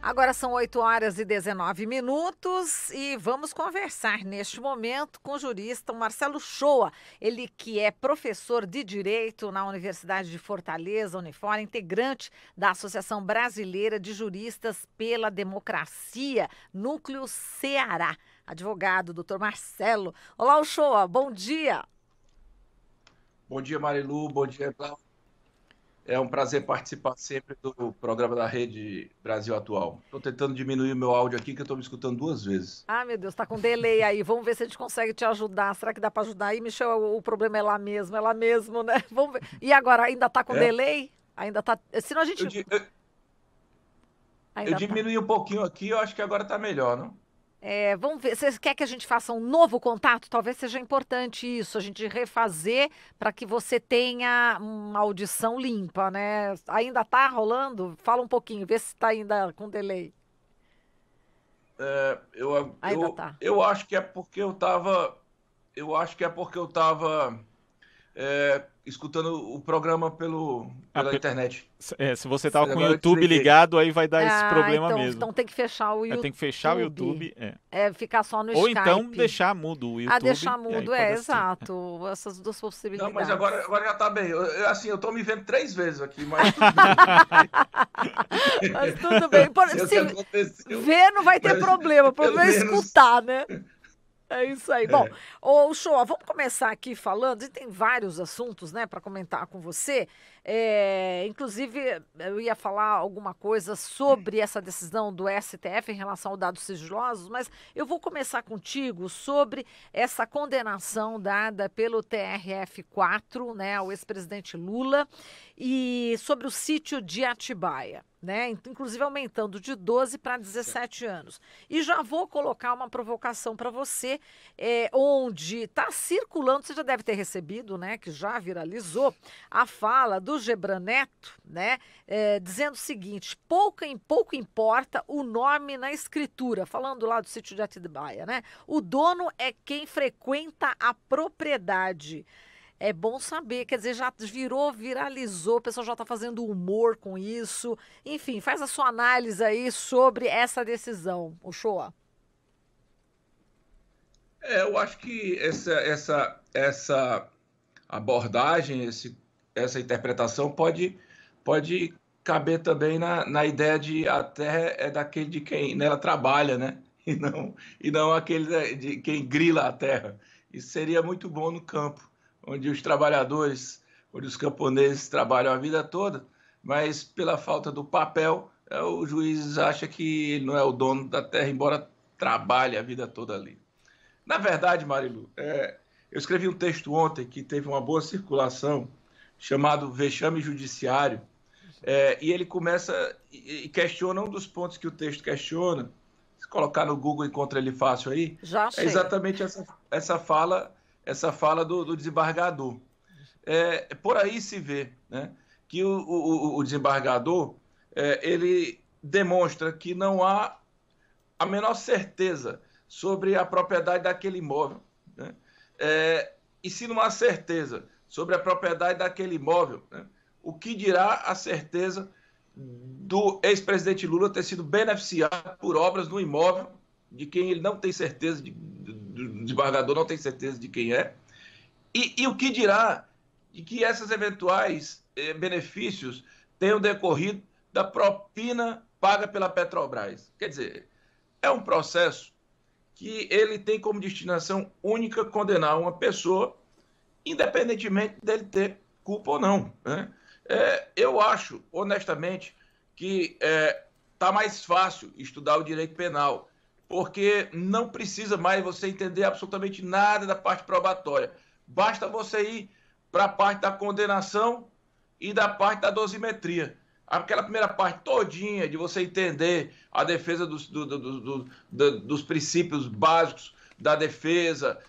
Agora são 8h19 e vamos conversar neste momento com o jurista Marcelo Shoa, ele que é professor de Direito na Universidade de Fortaleza, Unifor, integrante da Associação Brasileira de Juristas pela Democracia, Núcleo Ceará. Advogado, doutor Marcelo. Olá, Shoa, bom dia. Bom dia, Marilu, bom dia, Cláudio. É um prazer participar sempre do programa da Rede Brasil Atual. Estou tentando diminuir o meu áudio aqui, que eu estou me escutando 2 vezes. Ah, meu Deus, tá com delay aí. Vamos ver se a gente consegue te ajudar. Será que dá para ajudar aí, Michel? O problema é lá mesmo, né? Vamos ver. E agora, ainda tá com delay? Ainda tá. Senão a gente. Eu diminuí um pouquinho aqui, eu acho que agora está melhor, não? Vamos ver, você quer que a gente faça um novo contato? Talvez seja importante isso, a gente refazer para que você tenha uma audição limpa, né? Ainda tá rolando? Fala um pouquinho, vê se está ainda com delay. Ainda tá. Eu acho que é porque eu estava. Escutando o programa pela internet. Se você tava com o YouTube ligado, aí vai dar esse problema então, mesmo. Então tem que fechar o YouTube. Tem que fechar o YouTube. Ficar só no Ou Skype. Ou então deixar mudo o YouTube. Deixar mudo, exato. Essas duas possibilidades. Não, mas agora já tá bem. Eu tô me vendo 3 vezes aqui, mas tudo bem. Mas tudo bem. Se ver, não vai ter problema. O problema é escutar, né? É isso aí. Bom, Shoa, vamos começar aqui falando, e tem vários assuntos, né, para comentar com você. Inclusive, eu ia falar alguma coisa sobre essa decisão do STF em relação aos dados sigilosos, mas eu vou começar contigo sobre essa condenação dada pelo TRF4, né, ao ex-presidente Lula, e sobre o sítio de Atibaia, né? Inclusive aumentando de 12 para 17 anos. E já vou colocar uma provocação para você, onde está circulando, você já deve ter recebido, né, que já viralizou, a fala do Gebran Neto, né, dizendo o seguinte: pouco importa o nome na escritura, falando lá do sítio de Atibaia, né? O dono é quem frequenta a propriedade. É bom saber, quer dizer, já viralizou, o pessoal já está fazendo humor com isso. Enfim, faz a sua análise aí sobre essa decisão, o Shoa. Eu acho que essa abordagem, essa interpretação pode caber também na ideia de a terra é daquele de quem nela trabalha, né? E não aquele de quem grila a terra. Isso seria muito bom no campo, onde os trabalhadores, onde os camponeses trabalham a vida toda, mas pela falta do papel, o juiz acha que ele não é o dono da terra, embora trabalhe a vida toda ali. Na verdade, Marilu, eu escrevi um texto ontem que teve uma boa circulação, chamado Vexame Judiciário, e ele começa e questiona um dos pontos que o texto questiona. Se colocar no Google, encontra ele fácil aí. Já achei. É exatamente essa fala do desembargador. Por aí se vê, né, que o desembargador ele demonstra que não há a menor certeza sobre a propriedade daquele imóvel, né? E se não há certeza sobre a propriedade daquele imóvel, né, o que dirá a certeza do ex-presidente Lula ter sido beneficiado por obras no imóvel de quem ele não tem certeza, do desembargador não tem certeza de quem é, e o que dirá de que esses eventuais benefícios tenham decorrido da propina paga pela Petrobras. Quer dizer, é um processo que ele tem como destinação única condenar uma pessoa, independentemente dele ter culpa ou não, né? Eu acho, honestamente, que está mais fácil estudar o direito penal, porque não precisa mais você entender absolutamente nada da parte probatória. Basta você ir para a parte da condenação e da parte da dosimetria. Aquela primeira parte todinha de você entender a defesa dos princípios básicos da defesa,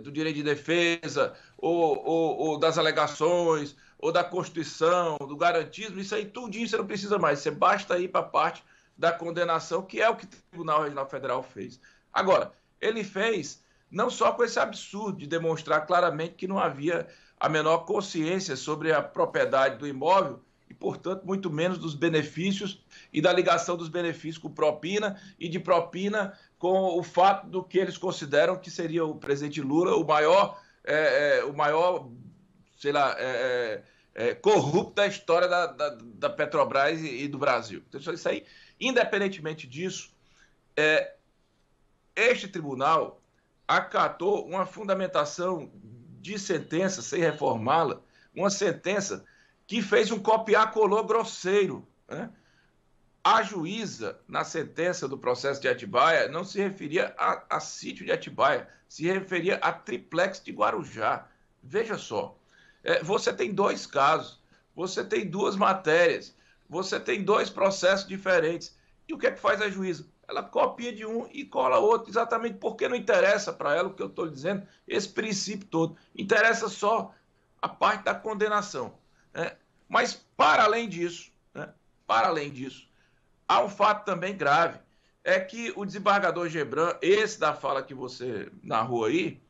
do direito de defesa, ou das alegações, ou da Constituição, do garantismo, isso aí tudinho você não precisa mais. Você basta ir para a parte da condenação, que é o que o Tribunal Regional Federal fez. Agora, ele fez não só com esse absurdo de demonstrar claramente que não havia a menor consciência sobre a propriedade do imóvel e, portanto, muito menos dos benefícios e da ligação dos benefícios com propina e de propina com o fato do que eles consideram que seria o presidente Lula o maior sei lá, corrupto da história da Petrobras e do Brasil. Então, isso aí, independentemente disso, este tribunal acatou uma fundamentação de sentença, sem reformá-la, uma sentença que fez um copiar-colou grosseiro, né? A juíza, na sentença do processo de Atibaia, não se referia a sítio de Atibaia, se referia a triplex de Guarujá. Veja só, você tem dois casos, você tem duas matérias, você tem dois processos diferentes. E o que é que faz a juíza? Ela copia de um e cola outro, exatamente porque não interessa para ela o que eu estou dizendo, esse princípio todo. Interessa só a parte da condenação, né? Mas, para além disso, há um fato também grave, é que o desembargador Gebran, esse da fala que você narrou aí,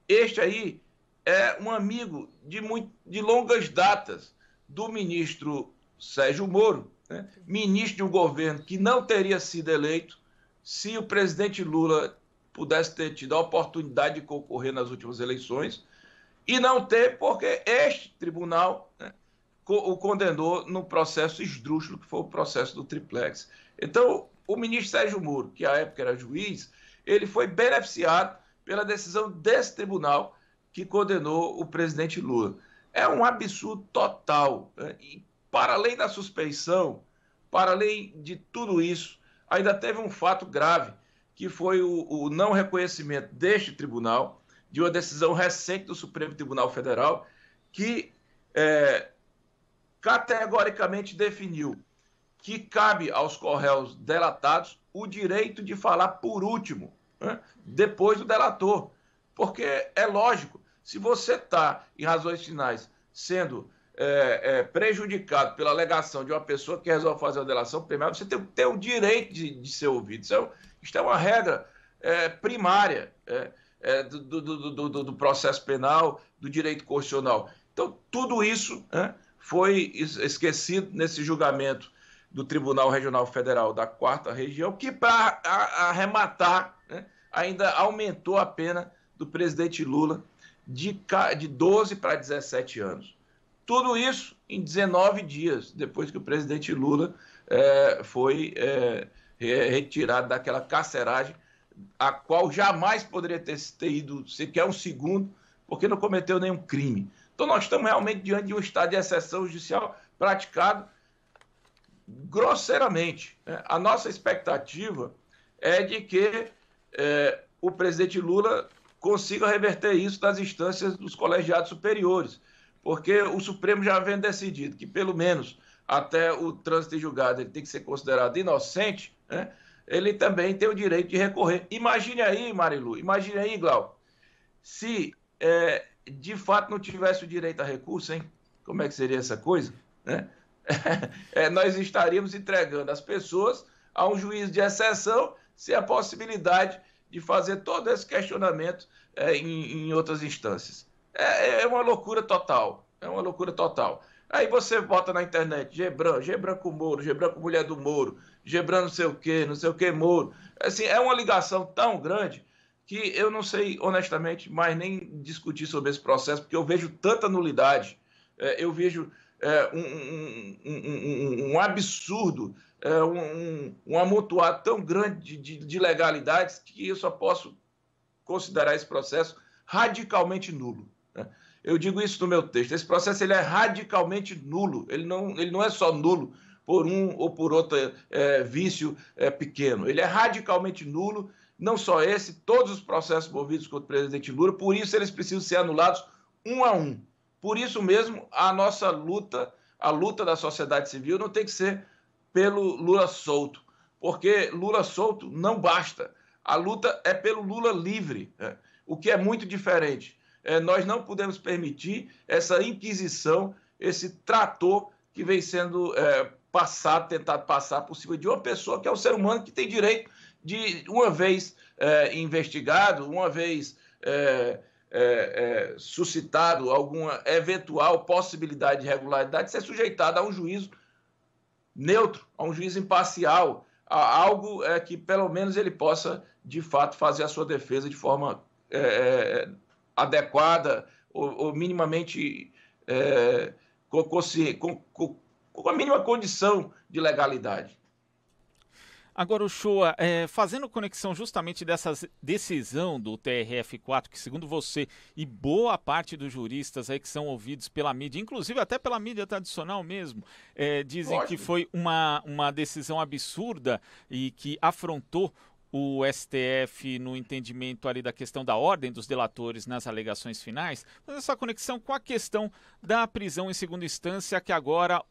este aí é um amigo de longas datas do ministro Sérgio Moro, né? Ministro de um governo que não teria sido eleito se o presidente Lula pudesse ter tido a oportunidade de concorrer nas últimas eleições, e não ter, porque este tribunal, né, o condenou no processo esdrúxulo, que foi o processo do triplex. Então, o ministro Sérgio Moro, que à época era juiz, ele foi beneficiado pela decisão desse tribunal que condenou o presidente Lula. É um absurdo total, né? E para além da suspeição, para além de tudo isso, ainda teve um fato grave, que foi o não reconhecimento deste tribunal, de uma decisão recente do Supremo Tribunal Federal, que categoricamente definiu que cabe aos corréus delatados o direito de falar por último, né, depois do delator. Porque é lógico, se você está, em razões finais, sendo prejudicado pela alegação de uma pessoa que resolve fazer uma delação primária, você tem o direito de ser ouvido. Isto é uma regra primária do processo penal, do direito constitucional. Então, tudo isso foi esquecido nesse julgamento do Tribunal Regional Federal da 4ª Região, que, para arrematar, né, ainda aumentou a pena do presidente Lula de 12 para 17 anos. Tudo isso em 19 dias, depois que o presidente Lula foi retirado daquela carceragem, a qual jamais poderia ter ido sequer um segundo, porque não cometeu nenhum crime. Então, nós estamos realmente diante de um estado de exceção judicial praticado grosseiramente, né? A nossa expectativa é de que o presidente Lula consiga reverter isso nas instâncias dos colegiados superiores, porque o Supremo já vem decidido que, pelo menos até o trânsito em julgado, ele tem que ser considerado inocente, né? Ele também tem o direito de recorrer. Imagine aí, Marilu, imagine aí, Glau, se de fato não tivesse o direito a recurso, hein? Como é que seria essa coisa, né? Nós estaríamos entregando as pessoas a um juiz de exceção sem a possibilidade de fazer todo esse questionamento em outras instâncias. É uma loucura total, Aí você bota na internet, Gebran com Moro, Gebran com mulher do Moro, Gebran não sei o que, Moro. Assim, é uma ligação tão grande que eu não sei, honestamente, mais nem discutir sobre esse processo, porque eu vejo tanta nulidade, eu vejo um absurdo, um amontoado tão grande de ilegalidades, que eu só posso considerar esse processo radicalmente nulo, né? Eu digo isso no meu texto. Esse processo ele é radicalmente nulo. Ele não é só nulo por um ou por outro vício pequeno. Ele é radicalmente nulo. Não só esse, todos os processos movidos contra o presidente Lula. Por isso eles precisam ser anulados um a um. Por isso mesmo, a nossa luta, a luta da sociedade civil, não tem que ser pelo Lula solto. Porque Lula solto não basta. A luta é pelo Lula livre, né? O que é muito diferente. Nós não podemos permitir essa inquisição, esse trator que vem sendo tentado passar por cima de uma pessoa que é um ser humano que tem direito de, uma vez investigado, uma vez suscitado alguma eventual possibilidade de irregularidade, ser sujeitado a um juízo neutro, a um juízo imparcial, a algo que pelo menos ele possa, de fato, fazer a sua defesa de forma adequada ou minimamente com a mínima condição de legalidade. Agora, Uchoa, fazendo conexão justamente dessa decisão do TRF4, que segundo você e boa parte dos juristas aí que são ouvidos pela mídia, inclusive até pela mídia tradicional mesmo, dizem que foi uma decisão absurda e que afrontou o STF no entendimento ali da questão da ordem dos delatores nas alegações finais, mas essa conexão com a questão da prisão em segunda instância, que agora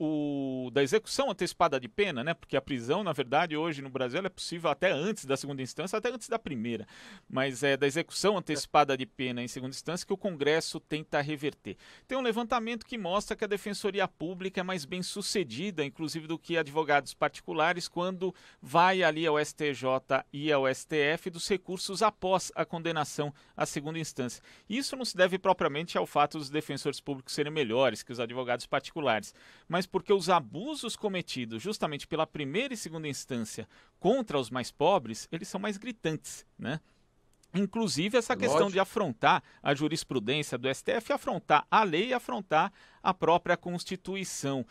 da execução antecipada de pena, né? Porque a prisão, na verdade, hoje no Brasil ela é possível até antes da segunda instância, até antes da primeira, mas é da execução antecipada de pena em segunda instância que o Congresso tenta reverter. Tem um levantamento que mostra que a Defensoria Pública é mais bem sucedida, inclusive do que advogados particulares, quando vai ali ao STJ e ao STF dos recursos após a condenação à segunda instância. Isso não se deve propriamente ao fato dos defensores públicos serem melhores que os advogados particulares, mas porque os abusos cometidos justamente pela primeira e segunda instância contra os mais pobres, eles são mais gritantes, né? Inclusive essa questão de afrontar a jurisprudência do STF, afrontar a lei e afrontar a própria Constituição.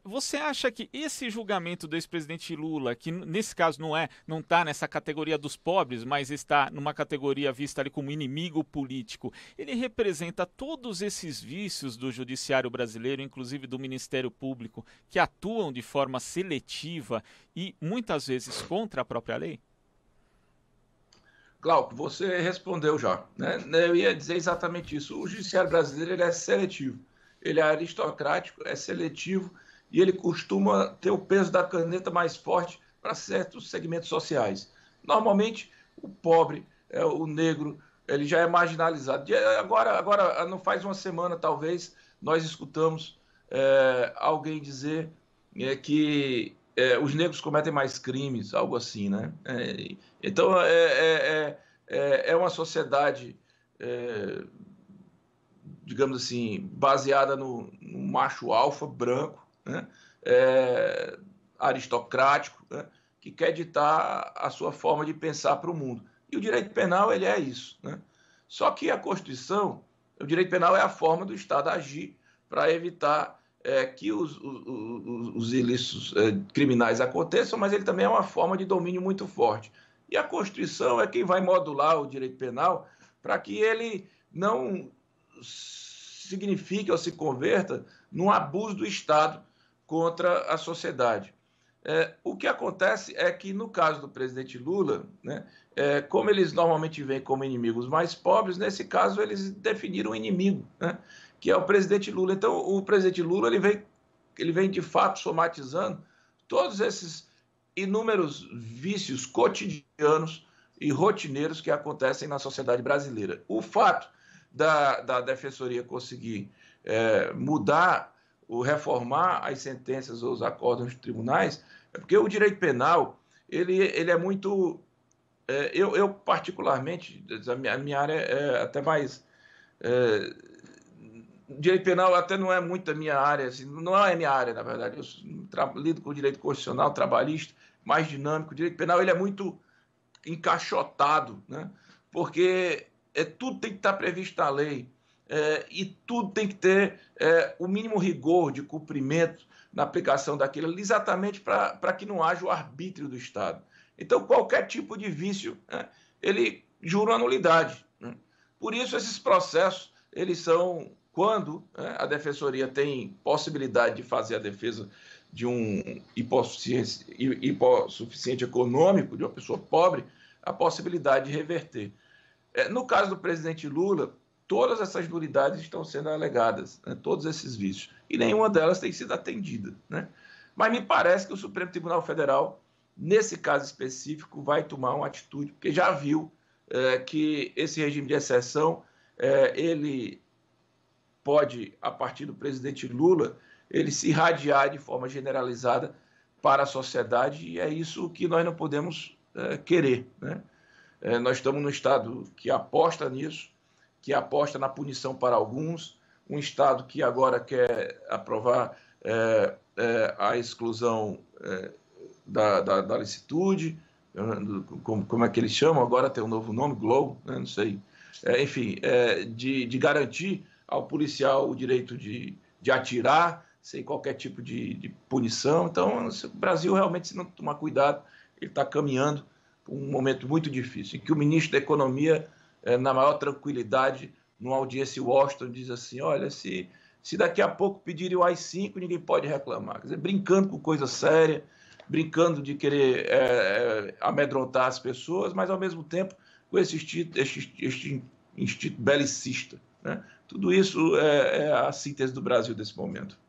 Você acha que esse julgamento do ex-presidente Lula, que nesse caso não está nessa categoria dos pobres, mas está numa categoria vista ali como inimigo político, ele representa todos esses vícios do judiciário brasileiro, inclusive do Ministério Público, que atuam de forma seletiva e muitas vezes contra a própria lei? Glauco, você respondeu já, né? Eu ia dizer exatamente isso. O judiciário brasileiro ele é seletivo, ele é aristocrático, é seletivo e ele costuma ter o peso da caneta mais forte para certos segmentos sociais. Normalmente, o pobre, o negro, ele já é marginalizado. Agora, não faz uma semana, talvez, nós escutamos alguém dizer que os negros cometem mais crimes, algo assim, né? Então, é uma sociedade, digamos assim, baseada no macho alfa branco, né? Aristocrático, né? Que quer ditar a sua forma de pensar para o mundo. E o direito penal, ele é isso, né? Só que a Constituição, o direito penal é a forma do Estado agir para evitar que os ilícitos criminais aconteçam, mas ele também é uma forma de domínio muito forte. E a Constituição é quem vai modular o direito penal para que ele não signifique ou se converta num abuso do Estado contra a sociedade. O que acontece é que, no caso do presidente Lula, né, como eles normalmente veem como inimigos mais pobres, nesse caso eles definiram um inimigo, né, que é o presidente Lula. Então, o presidente Lula ele vem de fato somatizando todos esses inúmeros vícios cotidianos e rotineiros que acontecem na sociedade brasileira. O fato da Defensoria conseguir mudar ou reformar as sentenças ou os acordos dos tribunais é porque o direito penal ele é muito... Eu particularmente, a minha área é até mais... direito penal até não é muito a minha área, assim, não é a minha área, na verdade. Eu lido com o direito constitucional, trabalhista, mais dinâmico. O direito penal ele é muito encaixotado, né? Porque tudo tem que estar previsto na lei e tudo tem que ter o mínimo rigor de cumprimento na aplicação daquilo, exatamente para que não haja o arbítrio do Estado. Então, qualquer tipo de vício, né, ele jura uma nulidade, né? Por isso, esses processos, eles são... Quando a Defensoria tem possibilidade de fazer a defesa de um hipossuficiente econômico, de uma pessoa pobre, a possibilidade de reverter. No caso do presidente Lula, todas essas nulidades estão sendo alegadas, né, todos esses vícios, e nenhuma delas tem sido atendida, né? Mas me parece que o Supremo Tribunal Federal, nesse caso específico, vai tomar uma atitude, porque já viu que esse regime de exceção, ele... pode, a partir do presidente Lula, ele se irradiar de forma generalizada para a sociedade, e é isso que nós não podemos querer, né? Nós estamos num Estado que aposta nisso, que aposta na punição para alguns, um Estado que agora quer aprovar a exclusão da licitude, como é que eles chamam? Agora tem um novo nome, Globo, né? Não sei. Enfim, de garantir ao policial o direito de atirar sem qualquer tipo de punição. Então, o Brasil realmente, se não tomar cuidado, ele está caminhando para um momento muito difícil, em que o ministro da Economia, na maior tranquilidade, numa audiência em Washington, diz assim, olha, se daqui a pouco pedirem o AI-5, ninguém pode reclamar. Quer dizer, brincando com coisa séria, brincando de querer amedrontar as pessoas, mas, ao mesmo tempo, com este instinto belicista, né? Tudo isso é a síntese do Brasil desse momento.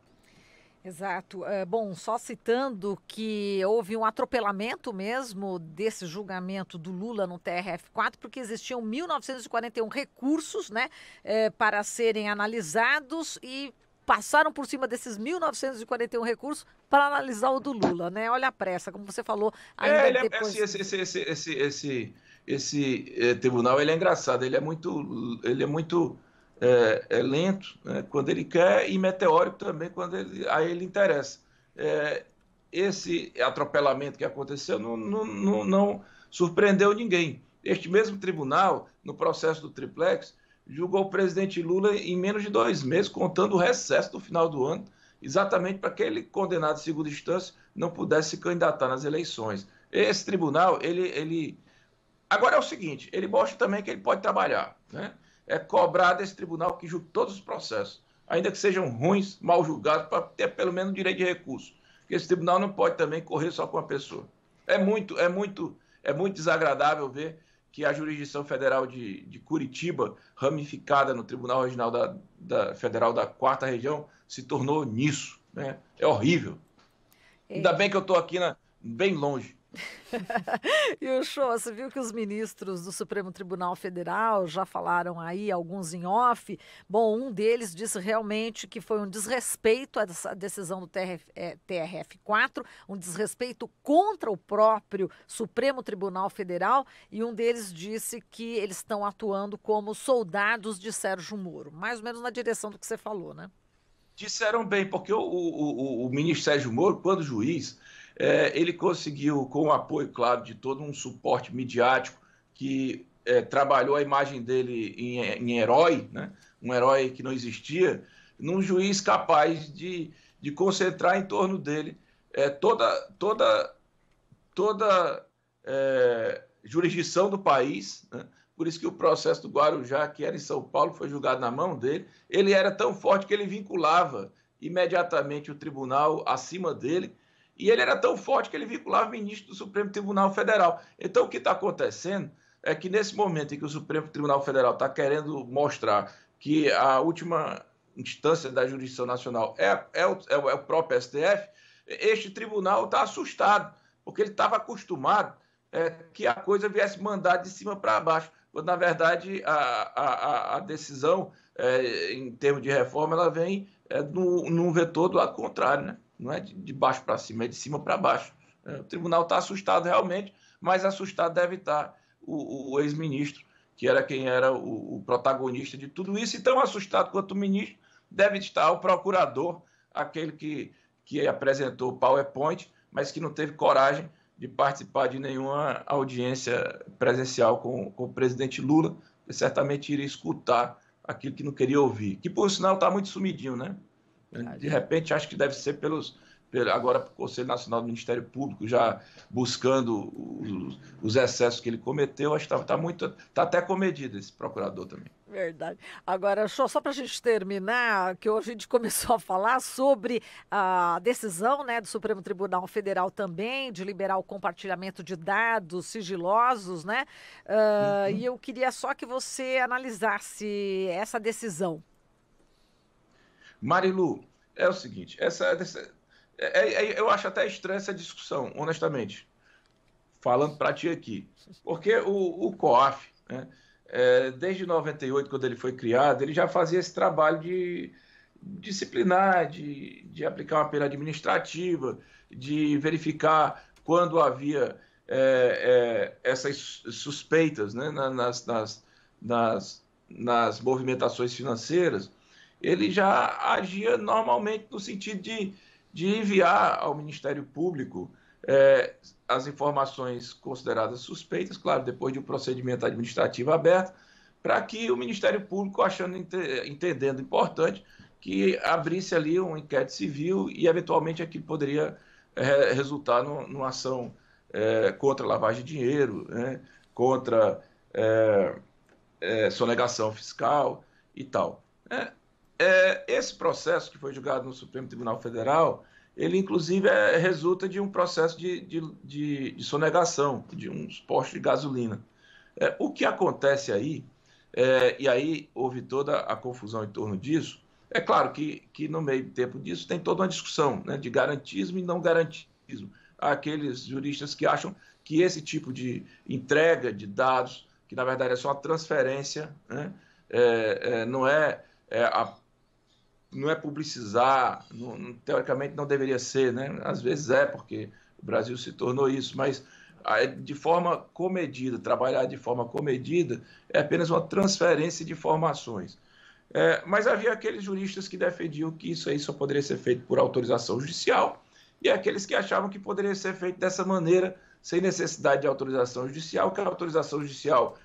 Exato. Bom, só citando que houve um atropelamento mesmo desse julgamento do Lula no TRF4, porque existiam 1.941 recursos, né, para serem analisados e passaram por cima desses 1.941 recursos para analisar o do Lula, né? Olha a pressa, como você falou. Ainda depois... Esse tribunal, ele é engraçado, ele é muito lento, né, quando ele quer, e meteórico também quando a ele interessa. Esse atropelamento que aconteceu não surpreendeu ninguém. Este mesmo tribunal, no processo do triplex, julgou o presidente Lula em menos de 2 meses, contando o recesso do final do ano, exatamente para que ele, condenado em segunda instância, não pudesse se candidatar nas eleições. Esse tribunal, agora é o seguinte, ele mostra também que ele pode trabalhar, né? É cobrar desse tribunal que julgue todos os processos, ainda que sejam ruins, mal julgados, para ter pelo menos direito de recurso. Porque esse tribunal não pode também correr só com a pessoa. É muito desagradável ver que a jurisdição federal de Curitiba, ramificada no Tribunal Regional Federal da 4ª Região, se tornou nisso, né? É horrível. Ainda bem que eu estou aqui bem longe. E o show, você viu que os ministros do Supremo Tribunal Federal já falaram aí, alguns em off. Bom, um deles disse realmente que foi um desrespeito a essa decisão do TRF4, um desrespeito contra o próprio Supremo Tribunal Federal, e um deles disse que eles estão atuando como soldados de Sérgio Moro, mais ou menos na direção do que você falou, né? Disseram bem, porque o ministro Sérgio Moro, quando juiz, ele conseguiu, com o apoio, claro, de todo um suporte midiático que trabalhou a imagem dele em herói, né? Um herói que não existia, num juiz capaz de concentrar em torno dele toda jurisdição do país, né? Por isso que o processo do Guarujá, que era em São Paulo, foi julgado na mão dele. Ele era tão forte que ele vinculava imediatamente o tribunal acima dele, e ele era tão forte que ele vinculava o ministro do Supremo Tribunal Federal. Então, o que está acontecendo é que, nesse momento em que o Supremo Tribunal Federal está querendo mostrar que a última instância da jurisdição nacional é o próprio STF, este tribunal está assustado, porque ele estava acostumado que a coisa viesse mandar de cima para baixo, quando, na verdade, a decisão, em termos de reforma, ela vem num vetor do lado contrário, né? Não é de baixo para cima, é de cima para baixo. O tribunal está assustado realmente, mas assustado deve estar o ex-ministro, que era quem era o protagonista de tudo isso, e tão assustado quanto o ministro deve estar o procurador, aquele que apresentou o PowerPoint, mas que não teve coragem de participar de nenhuma audiência presencial com o presidente Lula, que certamente iria escutar aquilo que não queria ouvir, que, por sinal, está muito sumidinho, né? De repente, acho que deve ser agora para o Conselho Nacional do Ministério Público, já buscando os excessos que ele cometeu. Acho que está até comedido esse procurador também. Verdade. Agora, só para a gente terminar, que hoje a gente começou a falar sobre a decisão, né, do Supremo Tribunal Federal também, de liberar o compartilhamento de dados sigilosos, né? E eu queria só que você analisasse essa decisão. Marilu, é o seguinte, eu acho até estranha essa discussão, honestamente, falando para ti aqui, porque o COAF, né, desde 98, quando ele foi criado, ele já fazia esse trabalho de disciplinar, de aplicar uma pena administrativa, de verificar quando havia essas suspeitas, né, nas nas movimentações financeiras, ele já agia normalmente no sentido de enviar ao Ministério Público as informações consideradas suspeitas, claro, depois de um procedimento administrativo aberto, para que o Ministério Público, entendendo importante, que abrisse ali um inquérito civil e, eventualmente, aquilo poderia resultar numa ação contra a lavagem de dinheiro, né, contra sonegação fiscal e tal. Esse processo que foi julgado no Supremo Tribunal Federal, ele, inclusive, resulta de um processo de sonegação de uns postos de gasolina. O que acontece aí, e aí houve toda a confusão em torno disso, é claro que no meio tempo disso tem toda uma discussão, né, de garantismo e não garantismo. Há aqueles juristas que acham que esse tipo de entrega de dados, que na verdade é só uma transferência, né, não é publicizar, teoricamente não deveria ser, né? Às vezes porque o Brasil se tornou isso, mas de forma comedida, trabalhar de forma comedida é apenas uma transferência de informações. Mas havia aqueles juristas que defendiam que isso aí só poderia ser feito por autorização judicial e aqueles que achavam que poderia ser feito dessa maneira, sem necessidade de autorização judicial, que a autorização judicial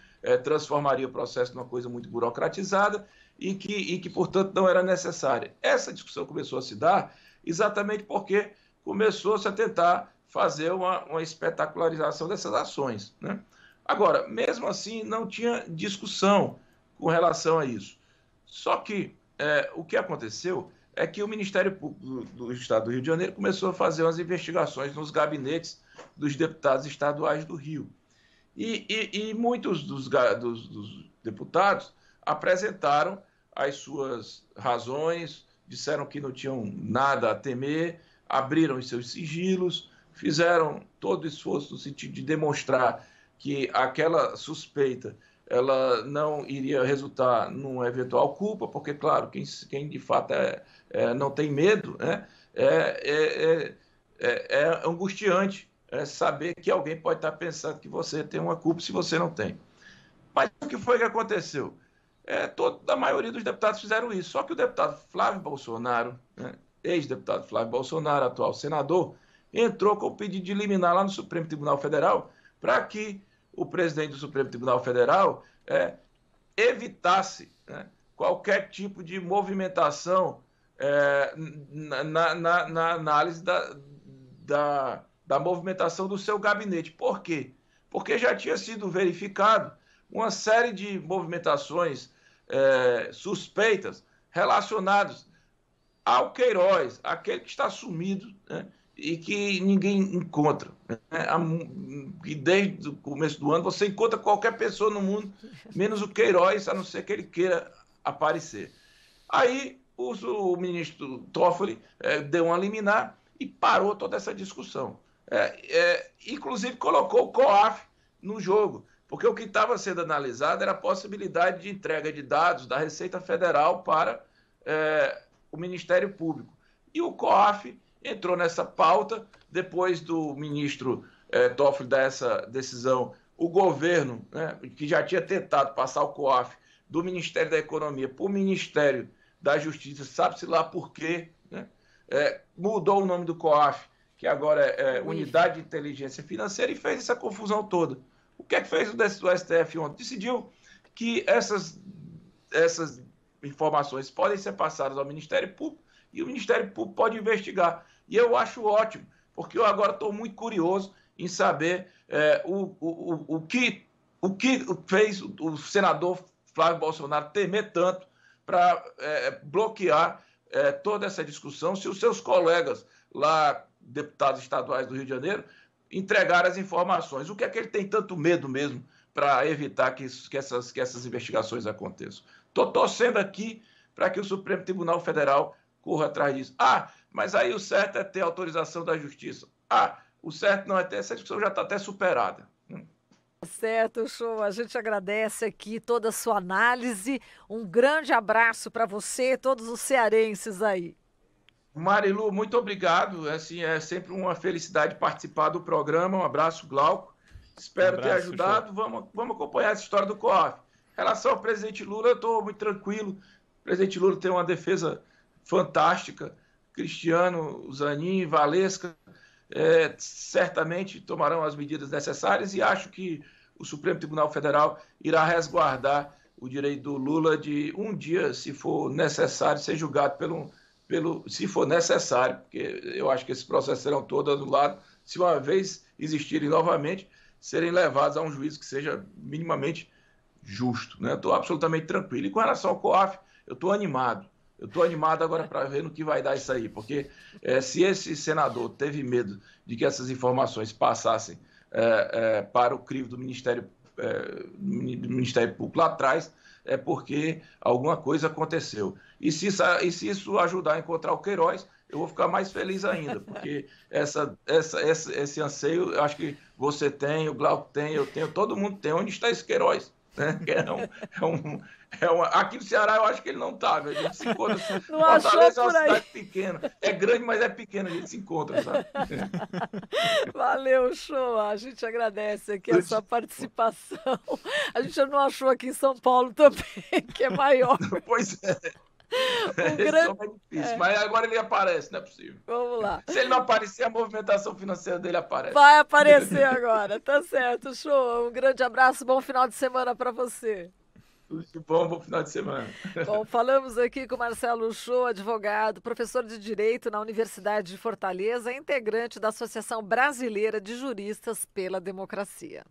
transformaria o processo numa coisa muito burocratizada e que, portanto, não era necessária. Essa discussão começou a se dar exatamente porque começou-se a tentar fazer uma espetacularização dessas ações, né? Agora, mesmo assim, não tinha discussão com relação a isso. Só que o que aconteceu é que o Ministério Público do Estado do Rio de Janeiro começou a fazer umas investigações nos gabinetes dos deputados estaduais do Rio. E muitos dos deputados apresentaram as suas razões, disseram que não tinham nada a temer, abriram os seus sigilos, fizeram todo o esforço no sentido de demonstrar que aquela suspeita ela não iria resultar numa eventual culpa, porque, claro, quem de fato não tem medo, né, é angustiante saber que alguém pode estar pensando que você tem uma culpa se você não tem. Mas o que foi que aconteceu? A maioria dos deputados fizeram isso, só que o deputado Flávio Bolsonaro, né, ex-deputado Flávio Bolsonaro, atual senador, entrou com o pedido de liminar lá no Supremo Tribunal Federal para que o presidente do Supremo Tribunal Federal evitasse, né, qualquer tipo de movimentação na análise da movimentação do seu gabinete. Por quê? Porque já tinha sido verificado uma série de movimentações suspeitas relacionadas ao Queiroz, aquele que está sumido, né, e que ninguém encontra, né? E desde o começo do ano você encontra qualquer pessoa no mundo, menos o Queiroz, a não ser que ele queira aparecer. Aí o ministro Toffoli deu uma liminar e parou toda essa discussão. Inclusive colocou o COAF no jogo, porque o que estava sendo analisado era a possibilidade de entrega de dados da Receita Federal para o Ministério Público. E o COAF entrou nessa pauta, depois do ministro Toffoli dar essa decisão, o governo, né, que já tinha tentado passar o COAF do Ministério da Economia para o Ministério da Justiça, sabe-se lá por quê, né, mudou o nome do COAF, que agora é Unidade de Inteligência Financeira, e fez essa confusão toda. O que é que fez o STF ontem? Decidiu que essas informações podem ser passadas ao Ministério Público e o Ministério Público pode investigar. E eu acho ótimo, porque eu agora estou muito curioso em saber o que fez o senador Flávio Bolsonaro temer tanto para bloquear toda essa discussão, se os seus colegas lá, deputados estaduais do Rio de Janeiro, entregaram as informações. O que é que ele tem tanto medo mesmo para evitar que essas investigações aconteçam? Estou torcendo aqui para que o Supremo Tribunal Federal corra atrás disso. Mas aí o certo é ter autorização da Justiça. O certo não é ter, essa discussão já está até superada. Certo, show. A gente agradece aqui toda a sua análise. Um grande abraço para você, todos os cearenses aí. Marilu, muito obrigado. Assim, é sempre uma felicidade participar do programa. Um abraço, Glauco. Espero ter ajudado. Vamos acompanhar essa história do COAF. relação ao presidente Lula, eu estou muito tranquilo. O presidente Lula tem uma defesa fantástica. Cristiano, Zanin, Valesca, certamente tomarão as medidas necessárias e acho que o Supremo Tribunal Federal irá resguardar o direito do Lula de um dia, se for necessário, ser julgado se for necessário, porque eu acho que esses processos serão todos anulados, se uma vez existirem novamente, serem levados a um juízo que seja minimamente justo. Né? Eu estou absolutamente tranquilo. E com relação ao COAF, eu estou animado. Eu estou animado agora para ver no que vai dar isso aí, porque se esse senador teve medo de que essas informações passassem para o crivo do Ministério Público lá atrás, é porque alguma coisa aconteceu. E se isso ajudar a encontrar o Queiroz, eu vou ficar mais feliz ainda, porque esse anseio, eu acho que você tem, o Glauco tem, eu tenho, todo mundo tem. Onde está esse Queiroz? Né? Aqui no Ceará eu acho que ele não está, a gente se encontra. Fortaleza é uma cidade pequena, é grande, mas é pequena, a gente se encontra, sabe? Valeu, Shoa, a gente agradece aqui a sua participação. A gente não achou aqui em São Paulo também, que é maior. Pois é. É difícil, mas agora ele aparece, não é possível. Vamos lá. Se ele não aparecer, a movimentação financeira dele aparece. Vai aparecer agora, tá certo, Shoa. Um grande abraço, bom final de semana para você. Tudo de bom, bom final de semana. Bom, falamos aqui com Marcelo Shoa, advogado, professor de Direito na Universidade de Fortaleza, integrante da Associação Brasileira de Juristas pela Democracia.